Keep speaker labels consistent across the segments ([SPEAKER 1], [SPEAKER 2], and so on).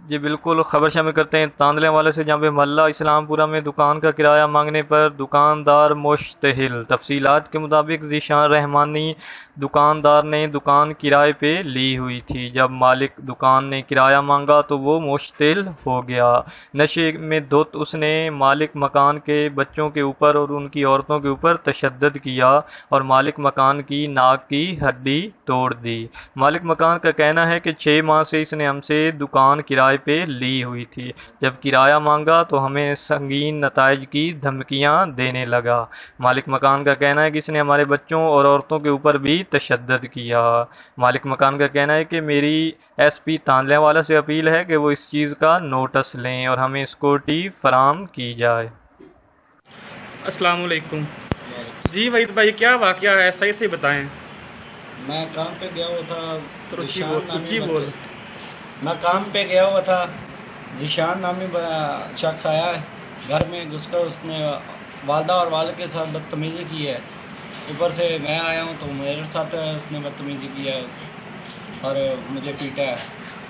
[SPEAKER 1] जी बिल्कुल, खबर शामिल करते हैं तांदले वाले से, जहाँ पे मोहल्ला इस्लामपुरा में दुकान का किराया मांगने पर दुकानदार मुश्तहिल। तफसीलात के मुताबिक ज़ीशान रहमानी दुकानदार ने दुकान किराए पे ली हुई थी। जब मालिक दुकान ने किराया मांगा तो वो मुश्तिल हो गया। नशे में धुत उसने मालिक मकान के बच्चों के ऊपर और उनकी औरतों के ऊपर तशद्दुद किया और मालिक मकान की नाक की हड्डी तोड़ दी। मालिक मकान का कहना है कि 6 माह से इसने हमसे दुकान किराए पे ली हुई थी। जब किराया मांगा तो हमें संगीन नताइज की धमकियां देने लगा। मालिक मकान का कहना है कि इसने हमारे बच्चों और औरतों के ऊपर भी तशद्दुद किया। मालिक मकान का कहना है कि मेरी एसपी तांदलेवाला से अपील है कि वो इस चीज़ का नोटिस लें और हमें सिक्योरिटी फराम की जाए।
[SPEAKER 2] अस्सलाम वालेकुम। जी वहीद भाई, क्या वाकया है, सही से बताएं।
[SPEAKER 3] मैं काम पे गया हुआ था।
[SPEAKER 2] तो
[SPEAKER 3] ज़ीशान
[SPEAKER 2] बोल।
[SPEAKER 3] मैं काम पे गया हुआ था। ज़ीशान नामी शख्स आया है घर में घुसकर, उसने वालदा और वालिद के साथ बदतमीज़ी की है। ऊपर से मैं आया हूँ तो मेरे साथ उसने बदतमीज़ी की है और मुझे पीटा है।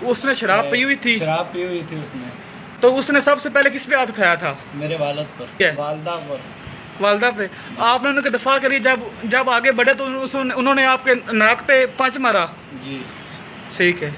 [SPEAKER 2] उसने शराब पी हुई थी?
[SPEAKER 3] शराब पी हुई थी उसने।
[SPEAKER 2] तो उसने सबसे पहले किस पे हाथ उठाया था?
[SPEAKER 3] मेरे वालिद पर, वालदा पर।
[SPEAKER 2] वालदा पे। आपने उनके दफा करी, जब आगे बढ़े तो उन्होंने आपके नाक पे पंच मारा?
[SPEAKER 3] जी
[SPEAKER 2] ठीक है।